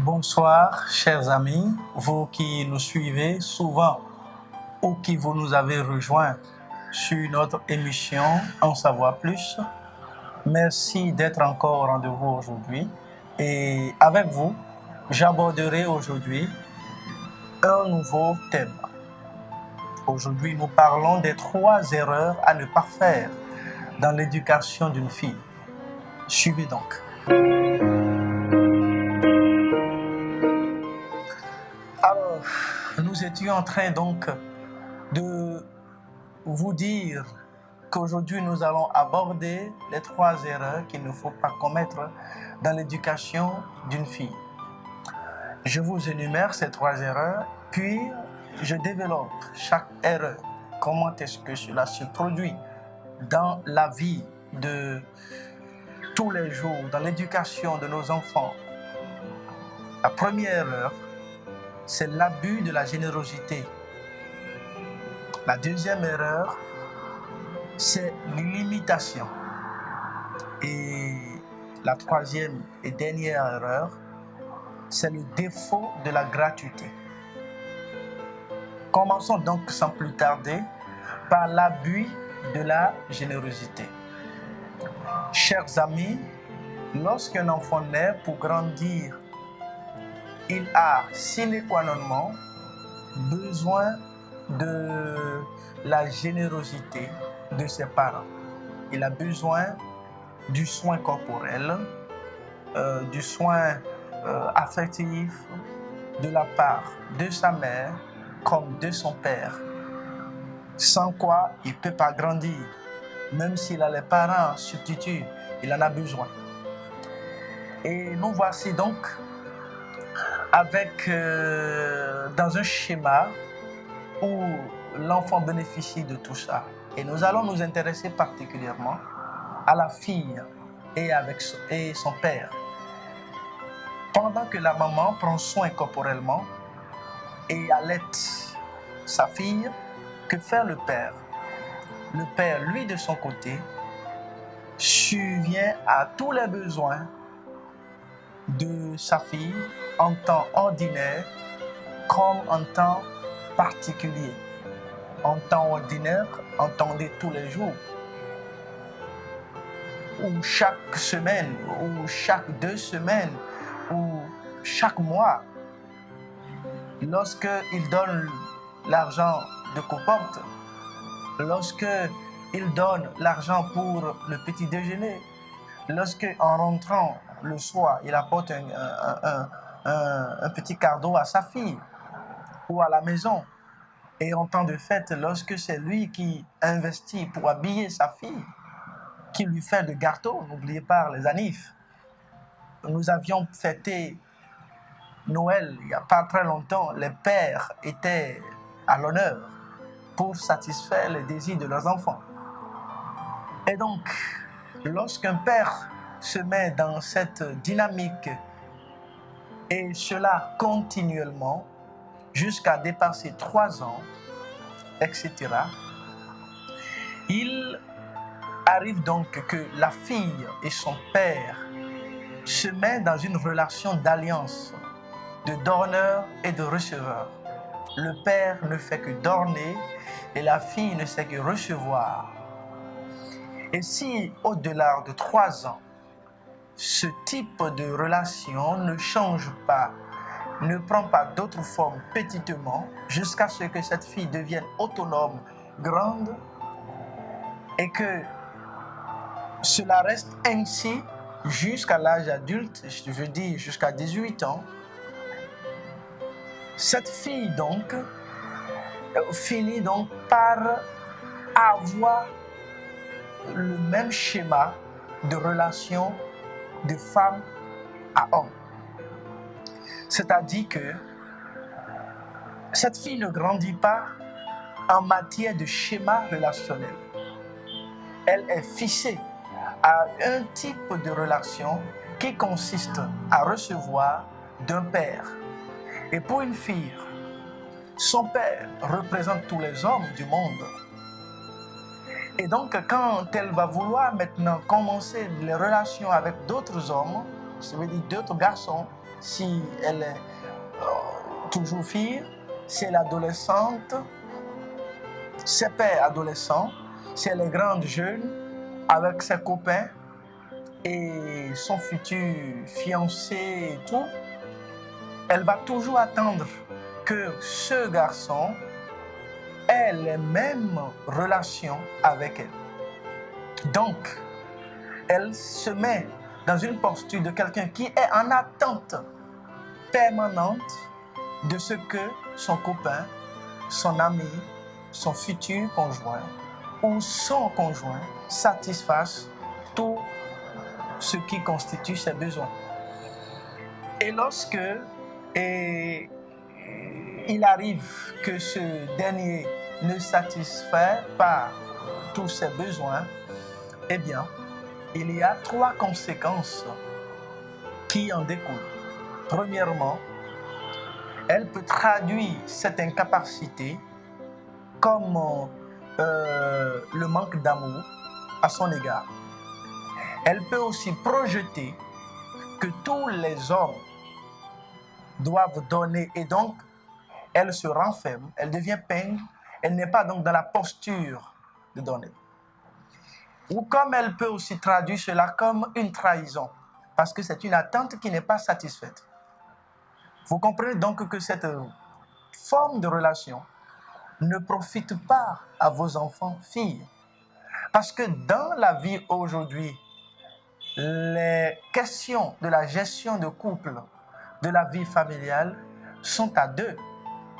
Bonsoir, chers amis, vous qui nous suivez souvent ou qui vous nous avez rejoints sur notre émission En Savoir Plus. Merci d'être encore au rendez-vous aujourd'hui. Et avec vous, j'aborderai aujourd'hui un nouveau thème. Aujourd'hui, nous parlons des 3 erreurs à ne pas faire dans l'éducation d'une fille. Suivez donc. Alors, nous étions en train donc de vous dire qu'aujourd'hui nous allons aborder les 3 erreurs qu'il ne faut pas commettre dans l'éducation d'une fille. Je vous énumère ces 3 erreurs, puis je développe chaque erreur. Comment est-ce que cela se produit dans la vie de tous les jours, dans l'éducation de nos enfants. La première erreur, c'est l'abus de la générosité. La deuxième erreur, c'est l'imitation. Et la troisième et dernière erreur, c'est le défaut de la gratuité. Commençons donc sans plus tarder par l'abus de la générosité. Chers amis, lorsqu'un enfant naît pour grandir, il a sine qua non besoin de la générosité de ses parents. Il a besoin du soin corporel, du soin affectif de la part de sa mère comme de son père, sans quoi il ne peut pas grandir. Même s'il a les parents substituts, il en a besoin. Et nous voici donc avec dans un schéma où l'enfant bénéficie de tout ça. Et nous allons nous intéresser particulièrement à la fille et son père. Pendant que la maman prend soin corporellement et allaite sa fille, que fait le père? Le père, lui, de son côté, subvient à tous les besoins de sa fille en temps ordinaire comme en temps particulier. En temps ordinaire, entendez tous les jours, ou chaque semaine, ou chaque 2 semaines, ou chaque mois. Lorsqu'il donne l'argent de comporte, lorsqu'il donne l'argent pour le petit déjeuner, lorsqu'en rentrant le soir, il apporte un petit cadeau à sa fille ou à la maison. Et en temps de fête, lorsque c'est lui qui investit pour habiller sa fille, qui lui fait le gâteau, n'oubliez pas les anifs. Nous avions fêté Noël il n'y a pas très longtemps, les pères étaient à l'honneur pour satisfaire les désirs de leurs enfants. Et donc, lorsqu'un père se met dans cette dynamique, et cela continuellement, jusqu'à dépasser 3 ans, etc., il arrive donc que la fille et son père se mettent dans une relation d'alliance, de donneur et de receveur. Le père ne fait que donner et la fille ne sait que recevoir. Et si au-delà de 3 ans, ce type de relation ne change pas, ne prend pas d'autre forme petitement, jusqu'à ce que cette fille devienne autonome, grande, et que cela reste ainsi jusqu'à l'âge adulte, je veux dire jusqu'à 18 ans, cette fille donc finit donc par avoir le même schéma de relation de femme à homme. C'est-à-dire que cette fille ne grandit pas en matière de schéma relationnel. Elle est fixée à un type de relation qui consiste à recevoir d'un père. Et pour une fille, son père représente tous les hommes du monde. Et donc, quand elle va vouloir maintenant commencer les relations avec d'autres hommes, ça veut dire d'autres garçons, si elle est toujours fille, si elle est adolescente, ses pères adolescents, si elle est grande jeune, avec ses copains et son futur fiancé et tout, elle va toujours attendre que ce garçon ait les mêmes relations avec elle. Donc, elle se met dans une posture de quelqu'un qui est en attente permanente de ce que son copain, son ami, son futur conjoint ou son conjoint satisfasse tout ce qui constitue ses besoins. Et lorsque il arrive que ce dernier ne satisfait pas tous ses besoins, eh bien, il y a 3 conséquences qui en découlent. Premièrement, elle peut traduire cette incapacité comme le manque d'amour à son égard. Elle peut aussi projeter que tous les hommes doivent donner et donc elle se renferme, elle devient peigne, elle n'est pas donc dans la posture de donner. Ou comme elle peut aussi traduire cela comme une trahison, parce que c'est une attente qui n'est pas satisfaite. Vous comprenez donc que cette forme de relation ne profite pas à vos enfants filles. Parce que dans la vie aujourd'hui, les questions de la gestion de couple, de la vie familiale, sont à 2.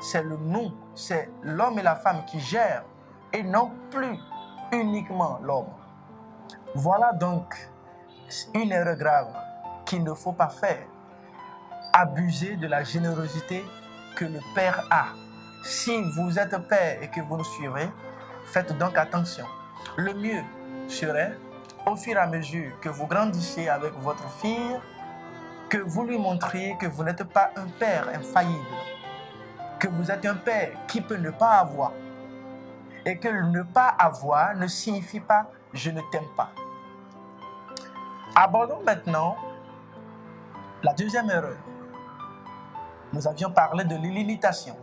C'est le nous, c'est l'homme et la femme qui gèrent et non plus uniquement l'homme. Voilà donc une erreur grave qu'il ne faut pas faire. Abuser de la générosité que le Père a. Si vous êtes père et que vous nous suivez, faites donc attention. Le mieux serait, au fur et à mesure que vous grandissez avec votre fille, que vous lui montriez que vous n'êtes pas un père infaillible, que vous êtes un père qui peut ne pas avoir, et que ne pas avoir ne signifie pas « je ne t'aime pas ». Abordons maintenant la deuxième erreur. Nous avions parlé de l'illimitation.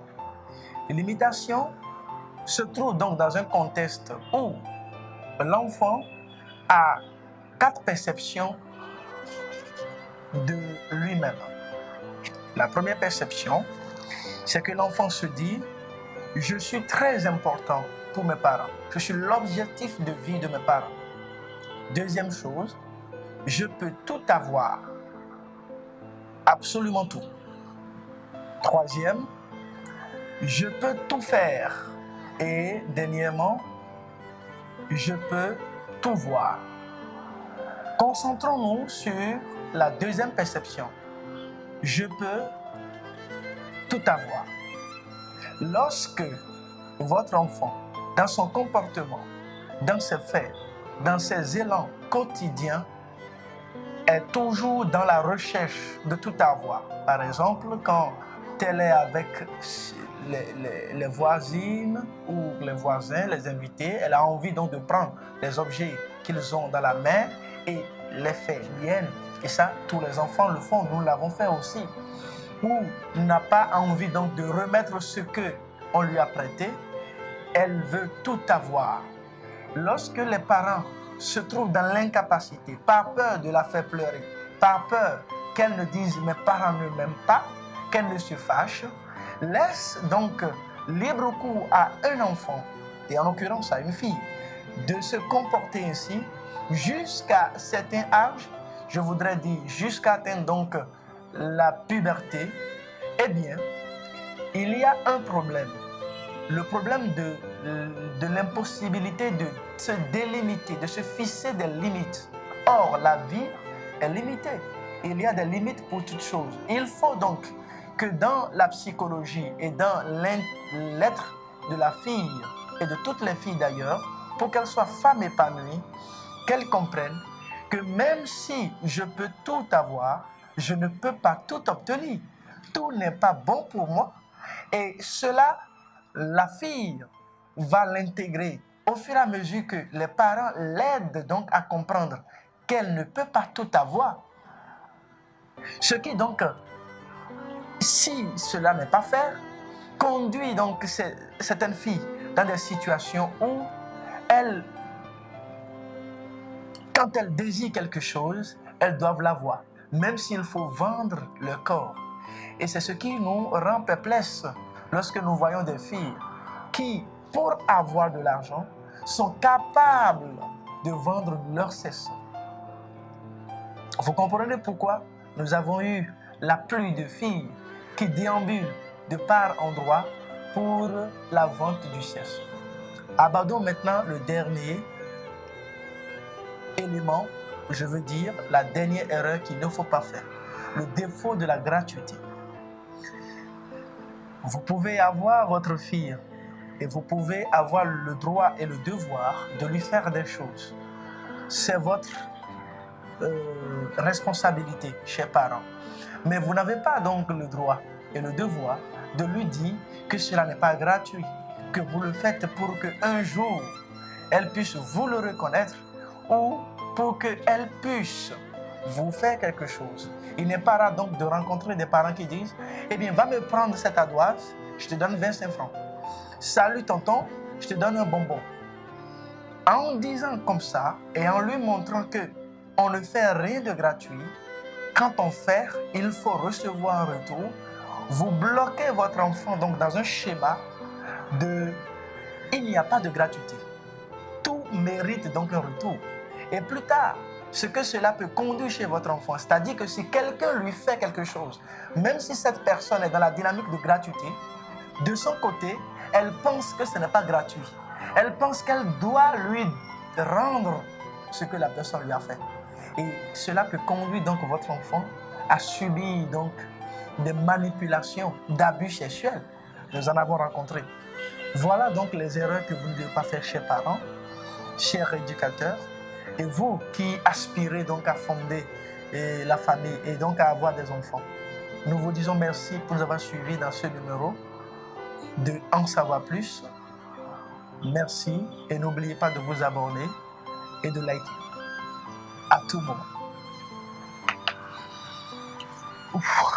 L'illimitation se trouve donc dans un contexte où l'enfant a 4 perceptions de lui-même. La première perception, c'est que l'enfant se dit « je suis très important pour mes parents, je suis l'objectif de vie de mes parents ». Deuxième chose, je peux tout avoir, absolument tout. Troisième, je peux tout faire. Et dernièrement, je peux tout voir. Concentrons-nous sur la deuxième perception. Je peux tout avoir. Lorsque votre enfant, dans son comportement, dans ses faits, dans ses élans quotidiens, est toujours dans la recherche de tout avoir. Par exemple, quand elle est avec les voisines ou les voisins, les invités, elle a envie donc de prendre les objets qu'ils ont dans la main et les faire miennes. Et ça, tous les enfants le font, nous l'avons fait aussi. Ou n'a pas envie donc de remettre ce qu'on lui a prêté, elle veut tout avoir. Lorsque les parents se trouvent dans l'incapacité, par peur de la faire pleurer, par peur qu'elle ne dise « mes parents ne m'aiment pas », qu'elle ne se fâche, laisse donc libre cours à un enfant, et en l'occurrence à une fille, de se comporter ainsi jusqu'à certain âge, je voudrais dire jusqu'à atteindre donc la puberté. Eh bien, il y a un problème. Le problème de l'impossibilité de se délimiter, de se fixer des limites. Or, la vie est limitée. Il y a des limites pour toutes choses. Il faut donc que dans la psychologie et dans l'être de la fille et de toutes les filles d'ailleurs, pour qu'elles soient femmes épanouies, qu'elles comprennent que même si je peux tout avoir, je ne peux pas tout obtenir. Tout n'est pas bon pour moi. Et cela, la fille va l'intégrer au fur et à mesure que les parents l'aident donc à comprendre qu'elle ne peut pas tout avoir. Ce qui donc Si cela n'est pas fait, conduit donc certaines filles dans des situations où elles, quand elles désirent quelque chose, elles doivent l'avoir, même s'il faut vendre leur corps. Et c'est ce qui nous rend perplexes lorsque nous voyons des filles qui, pour avoir de l'argent, sont capables de vendre leur sexe. Vous comprenez pourquoi nous avons eu la pluie de filles qui déambulent de part en droit pour la vente du sexe. Abordons maintenant le dernier élément, je veux dire la dernière erreur qu'il ne faut pas faire, le défaut de la gratuité. Vous pouvez avoir votre fille et vous pouvez avoir le droit et le devoir de lui faire des choses. C'est votre responsabilité, chers parents. Mais vous n'avez pas donc le droit et le devoir de lui dire que cela n'est pas gratuit, que vous le faites pour qu'un jour, elle puisse vous le reconnaître ou pour qu'elle puisse vous faire quelque chose. Il n'est pas rare donc de rencontrer des parents qui disent « Eh bien, va me prendre cette ardoise, je te donne 25 francs. Salut tonton, je te donne un bonbon. » En disant comme ça et en lui montrant que on ne fait rien de gratuit, quand on fait, il faut recevoir un retour. Vous bloquez votre enfant donc dans un schéma de « il n'y a pas de gratuité ». Tout mérite donc un retour. Et plus tard, ce que cela peut conduire chez votre enfant, c'est-à-dire que si quelqu'un lui fait quelque chose, même si cette personne est dans la dynamique de gratuité, de son côté, elle pense que ce n'est pas gratuit. Elle pense qu'elle doit lui rendre ce que la personne lui a fait. Et cela peut conduire donc votre enfant à subir donc des manipulations, d'abus sexuels. Nous en avons rencontré. Voilà donc les erreurs que vous ne devez pas faire, chers parents, chers éducateurs. Et vous qui aspirez donc à fonder la famille et donc à avoir des enfants. Nous vous disons merci pour nous avoir suivis dans ce numéro de En savoir plus. Merci et n'oubliez pas de vous abonner et de liker à tout moment. Ouf.